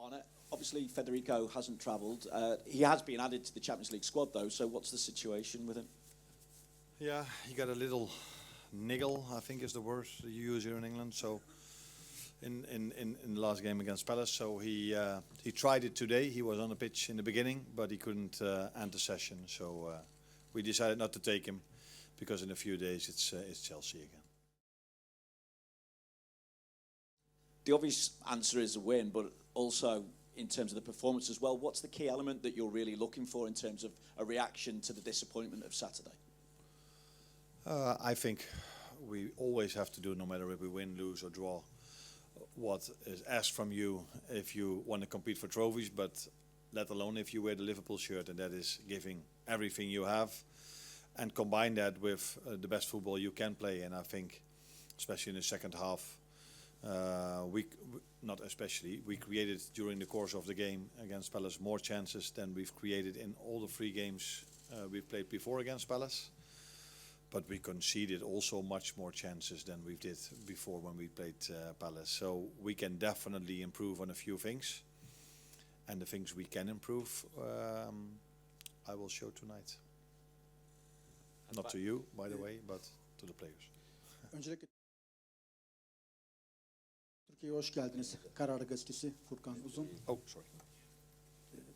Arne, obviously Federico hasn't travelled. He has been added to the Champions League squad though, so what's the situation with him? Yeah, he got a little niggle, I think is the word you use here in England. So in the last game against Palace, so he tried it today. He was on the pitch in the beginning, but he couldn't end the session. So we decided not to take him because in a few days it's Chelsea again. The obvious answer is a win, but also in terms of the performance as well, what's the key element that you're really looking for in terms of a reaction to the disappointment of Saturday? I think we always have to do, no matter if we win, lose or draw, what is asked from you if you want to compete for trophies, but let alone if you wear the Liverpool shirt, and that is giving everything you have and combine that with the best football you can play. And I think, especially in the second half, we created during the course of the game against Palace more chances than we've created in all the 3 games we've played before against Palace. But we conceded also much more chances than we did before when we played Palace. So we can definitely improve on a few things. And the things we can improve, I will show tonight. Not to you, by the way, but to the players. Öncelikle Türkiye'ye hoş geldiniz. Karar Gazetesi Furkan Uzun. Oh, sorry.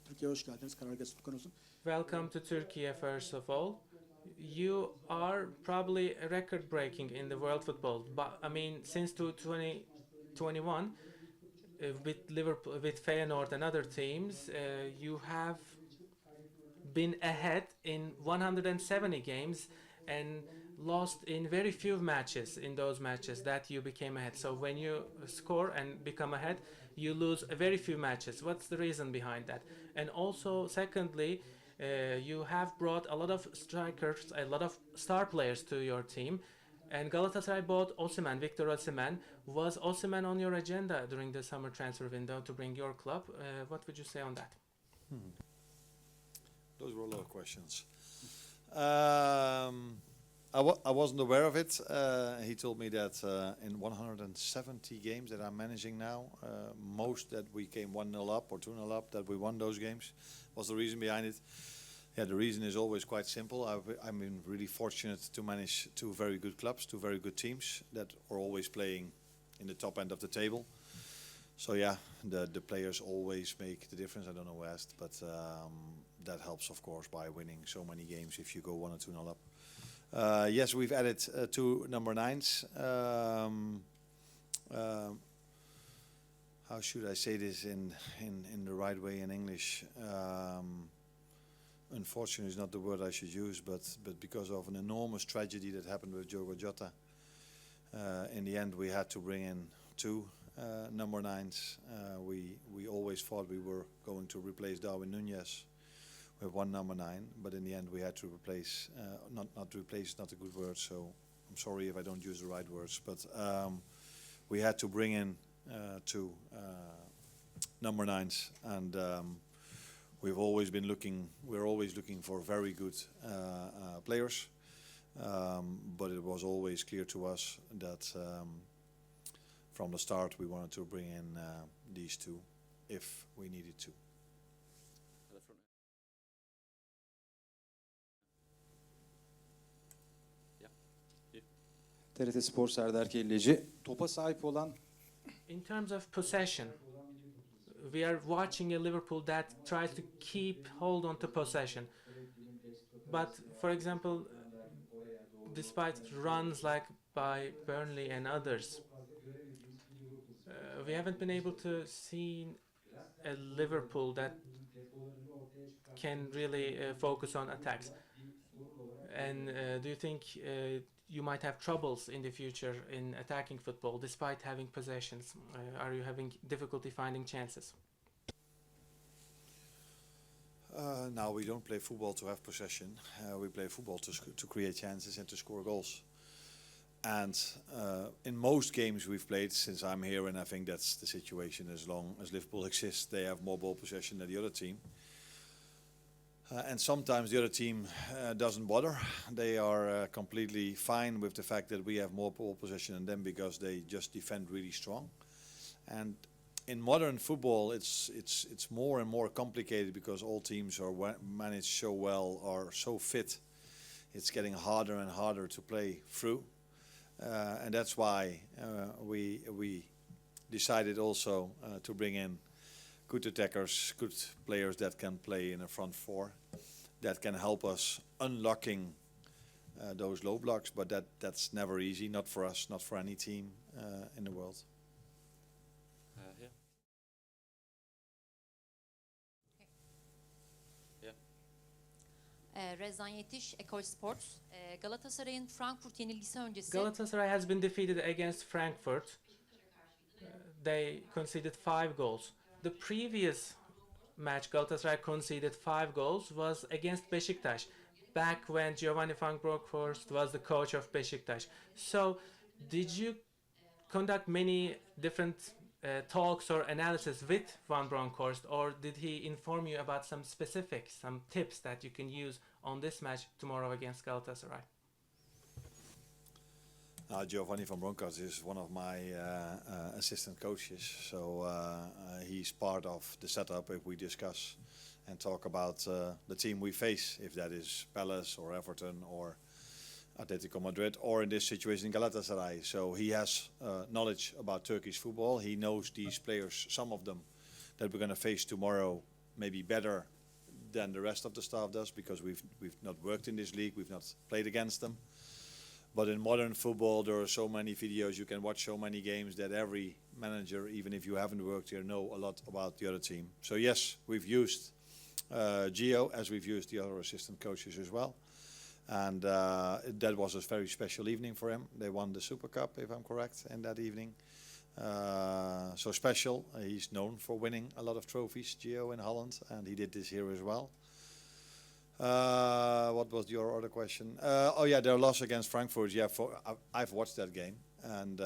Türkiye'ye hoş geldiniz. Karar Gazetesi Furkan Uzun. Welcome to Turkey, first of all. You are probably record-breaking in the world football, but I mean, since 2021, with Liverpool, with Feyenoord and other teams, you have been ahead in 170 games and lost in very few matches in those matches that you became ahead. So when you score and become ahead, you lose a very few matches. What's the reason behind that? And also, secondly, you have brought a lot of strikers, a lot of star players to your team. And Galatasaray bought Osimhen, Victor Osimhen. Was Osimhen on your agenda during the summer transfer window to bring your club? What would you say on that? Those were a lot of questions. I wasn't aware of it. He told me that in 170 games that I'm managing now, most that we came 1-0 up or 2-0 up, that we won those games. What's the reason behind it? Yeah, the reason is always quite simple. I've been really fortunate to manage 2 very good clubs, 2 very good teams that are always playing in the top end of the table. So yeah, the players always make the difference. I don't know who asked, but that helps, of course, by winning so many games if you go 1 or 2-0 up. Yes, we've added 2 number 9s. How should I say this in the right way in English? Unfortunately is not the word I should use, but because of an enormous tragedy that happened with Diogo Jota, in the end we had to bring in 2 number 9s. We always thought we were going to replace Darwin Núñez with 1 number 9, but in the end we had to replace, not replace is not a good word, so I'm sorry if I don't use the right words, but we had to bring in 2 number 9s, and we're always looking for very good players, but it was always clear to us that from the start we wanted to bring in these 2 if we needed to. TRT Spor Serdar Kelleci. Topa sahip olan In terms of possession, we are watching a Liverpool that tries to keep hold on to possession. But, for example, despite runs like by Burnley and others, we haven't been able to see a Liverpool that can really focus on attacks. And do you think you might have troubles in the future in attacking football despite having possessions? Are you having difficulty finding chances? No, we don't play football to have possession. We play football to create chances and to score goals. And in most games we've played since I'm here, and I think that's the situation as long as Liverpool exists, they have more ball possession than the other team. And sometimes the other team doesn't bother. They are completely fine with the fact that we have more ball possession than them because they just defend really strong. And in modern football, it's more and more complicated because all teams are managed so well, are so fit. It's getting harder and harder to play through, and that's why we decided also to bring in good attackers, good players that can play in a front four, that can help us unlocking those low blocks. But that's never easy, not for us, not for any team in the world. Here. Rezan Yetiş, Ekol Sports. Galatasaray'ın Frankfurt yenilgisi öncesi Galatasaray has been defeated against Frankfurt. They conceded 5 goals. The previous match Galatasaray conceded 5 goals was against Beşiktaş, back when Giovanni van Bronckhorst was the coach of Beşiktaş. So, did you conduct many different talks or analysis with Van Bronckhorst, or did he inform you about some specifics, some tips that you can use on this match tomorrow against Galatasaray? Giovanni van Bronckhorst is one of my assistant coaches, so he's part of the setup if we discuss and talk about the team we face, if that is Palace or Everton or Atletico Madrid, or in this situation Galatasaray. So he has knowledge about Turkish football. He knows these players, some of them that we're going to face tomorrow, maybe better than the rest of the staff does, because we've not worked in this league, we've not played against them. But in modern football, there are so many videos, you can watch so many games, that every manager, even if you haven't worked here, know a lot about the other team. So yes, we've used Gio, as we've used the other assistant coaches as well. And that was a very special evening for him. They won the Super Cup, if I'm correct, in that evening. So special. He's known for winning a lot of trophies, Gio, in Holland, and he did this here as well. What was your other question? Oh yeah, their loss against Frankfurt. Yeah, I've watched that game, and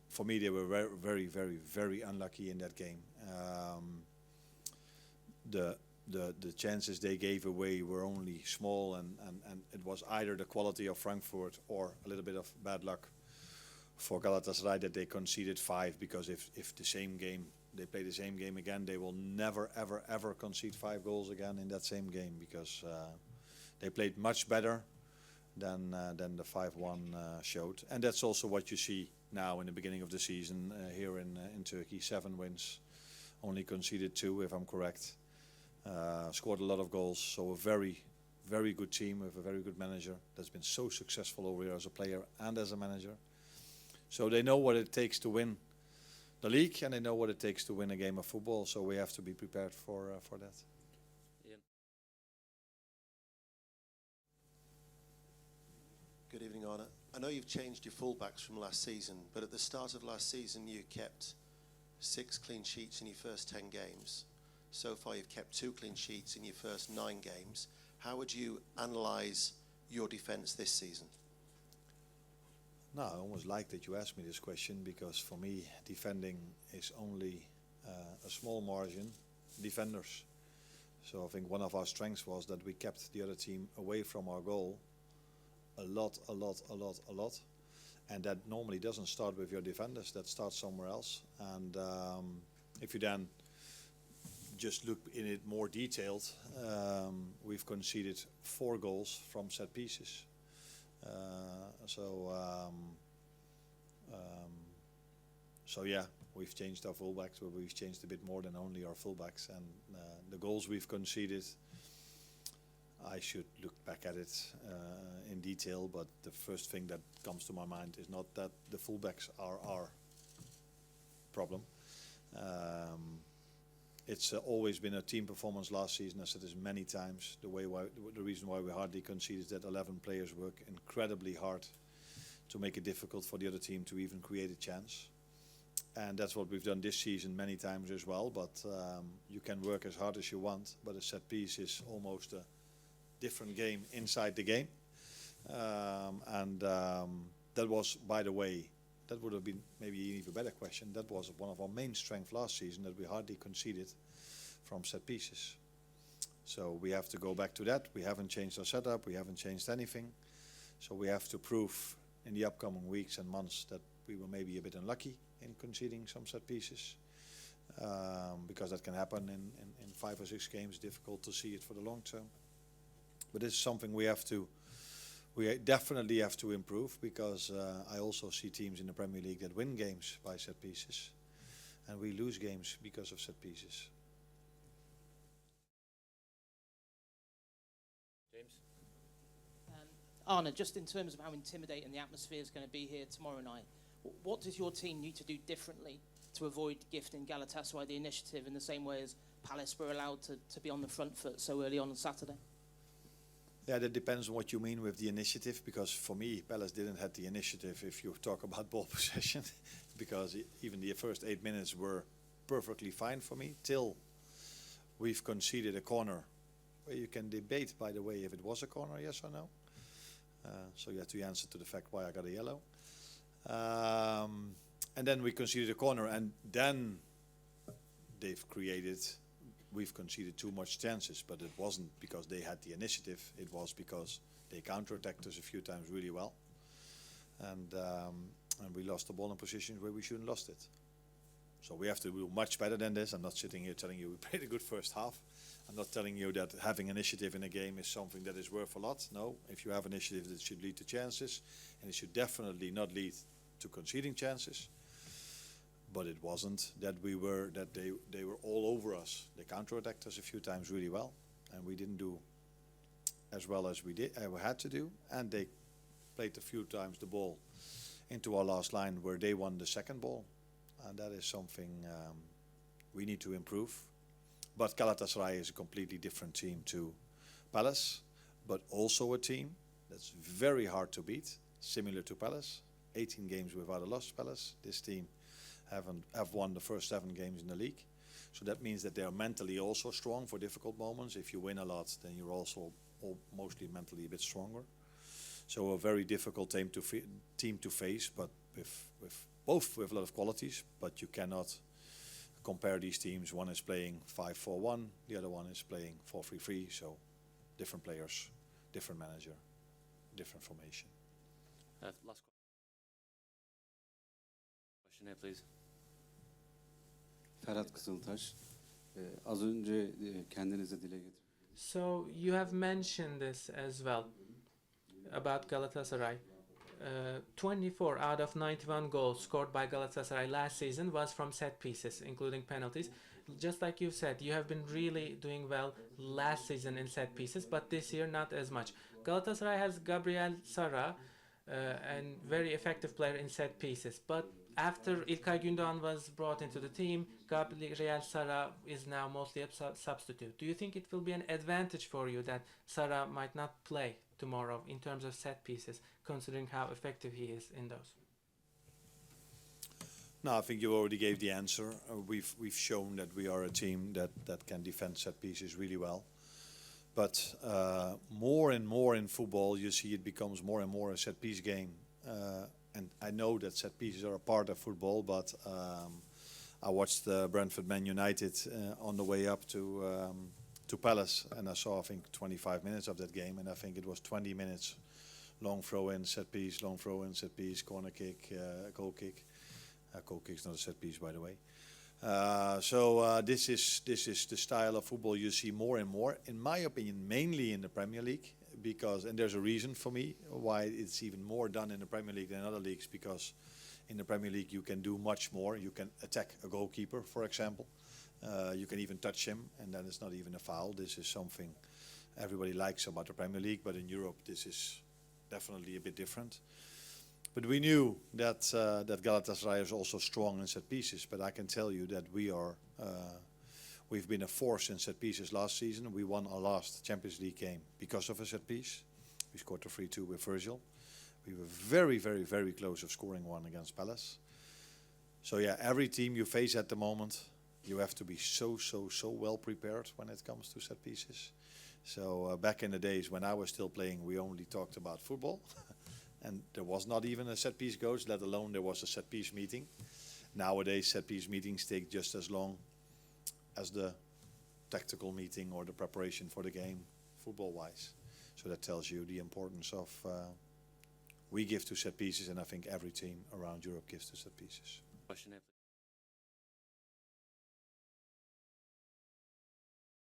for me they were very, very, very unlucky in that game. The chances they gave away were only small, and it was either the quality of Frankfurt or a little bit of bad luck for Galatasaray that they conceded 5, because if the same game, they play the same game again, they will never, ever, ever concede 5 goals again in that same game, because they played much better than the 5-1 showed. And that's also what you see now in the beginning of the season here in Turkey. 7 wins, only conceded 2, if I'm correct. Scored a lot of goals, so a very, very good team with a very good manager that's been so successful over here as a player and as a manager. So they know what it takes to win the league, and they know what it takes to win a game of football, so we have to be prepared for that. Good evening, Arne. I know you've changed your fullbacks from last season, but at the start of last season you kept 6 clean sheets in your first 10 games. So far you've kept 2 clean sheets in your first 9 games. How would you analyse your defence this season? No, I almost like that you asked me this question, because for me defending is only a small margin, defenders. So I think one of our strengths was that we kept the other team away from our goal a lot. And that normally doesn't start with your defenders, that starts somewhere else. And if you then just look in it more detailed, we've conceded 4 goals from set pieces. So yeah, we've changed our fullbacks, but we've changed a bit more than only our fullbacks. And the goals we've conceded, I should look back at it in detail, but the first thing that comes to my mind is not that the fullbacks are our problem. It's always been a team performance last season. I said this many times. The reason why we hardly concede is that 11 players work incredibly hard to make it difficult for the other team to even create a chance. And that's what we've done this season many times as well. But you can work as hard as you want, but a set piece is almost a different game inside the game. That was, by the way, that would have been maybe an even better question. That was one of our main strengths last season, that we hardly conceded from set pieces. So we have to go back to that. We haven't changed our setup. We haven't changed anything. So we have to prove in the upcoming weeks and months that we were maybe a bit unlucky in conceding some set pieces. because that can happen in 5 or 6 games. Difficult to see it for the long term. But it's something we definitely have to improve, because I also see teams in the Premier League that win games by set pieces, and we lose games because of set pieces. James? Arne, just in terms of how intimidating the atmosphere is going to be here tomorrow night, what does your team need to do differently to avoid gifting Galatasaray the initiative in the same way as Palace were allowed to be on the front foot so early on Saturday? Yeah, that depends on what you mean with the initiative, because for me, Palace didn't have the initiative if you talk about ball possession, because even the first 8 minutes were perfectly fine for me, till we've conceded a corner, where you can debate, by the way, if it was a corner, yes or no. So you have to answer to the fact why I got a yellow. And then we conceded a corner, and then we've conceded too much chances, but it wasn't because they had the initiative, it was because they counter-attacked us a few times really well. And we lost the ball in positions where we shouldn't lost it. So we have to do much better than this. I'm not sitting here telling you we played a good first half. I'm not telling you that having initiative in a game is something that is worth a lot. No, if you have initiative, it should lead to chances, and it should definitely not lead to conceding chances. But it wasn't that they were all over us. They counter-attacked us a few times really well, and we didn't do as well as we had to do. And they played a few times the ball into our last line, where they won the second ball, and that is something we need to improve. But Galatasaray is a completely different team to Palace, but also a team that's very hard to beat, similar to Palace. 18 games without a loss, Palace. This team have won the first 7 games in the league. So that means that they are mentally also strong for difficult moments. If you win a lot, then you're also mostly mentally a bit stronger. So a very difficult team to face, but with a lot of qualities. But you cannot compare these teams. One is playing 5-4-1, the other one is playing 4-3-3. So different players, different manager, different formation. Last question here, please. Ferhat Kızıltaş, az önce kendinize dile getirdiniz. So you have mentioned this as well about Galatasaray. 24 out of 91 goals scored by Galatasaray last season was from set pieces, including penalties. Just like you said, you have been really doing well last season in set pieces, but this year not as much. Galatasaray has Gabriel Sara, and very effective player in set pieces. But after İlkay Gündoğan was brought into the team, Gabriel Sara is now mostly a substitute. Do you think it will be an advantage for you that Sara might not play tomorrow in terms of set pieces, considering how effective he is in those? No, I think you already gave the answer. We've shown that we are a team that can defend set pieces really well. But more and more in football, you see it becomes more and more a set-piece game. And I know that set pieces are a part of football, but I watched Brentford Man United on the way up to Palace, and I saw, I think, 25 minutes of that game, and I think it was 20 minutes long throw-in, set-piece, long throw-in, set-piece, corner kick, goal kick. Goal kick is not a set-piece, by the way. So this is the style of football you see more and more, in my opinion, mainly in the Premier League, and there's a reason for me why it's even more done in the Premier League than other leagues, because in the Premier League you can do much more. You can attack a goalkeeper, for example. You can even touch him, and then it's not even a foul. This is something everybody likes about the Premier League, but in Europe this is definitely a bit different. But we knew that Galatasaray is also strong in set pieces. But I can tell you that we've been a force in set pieces last season. We won our last Champions League game because of a set piece. We scored a 3-2 with Virgil. We were very, very, very close of scoring one against Palace. So yeah, every team you face at the moment, you have to be so well prepared when it comes to set pieces. So back in the days when I was still playing, we only talked about football. And there was not even a set-piece coach, let alone there was a set-piece meeting. Nowadays, set-piece meetings take just as long as the tactical meeting or the preparation for the game, football-wise. So that tells you the importance of we give to set-pieces, and I think every team around Europe gives to set-pieces. Question here, please.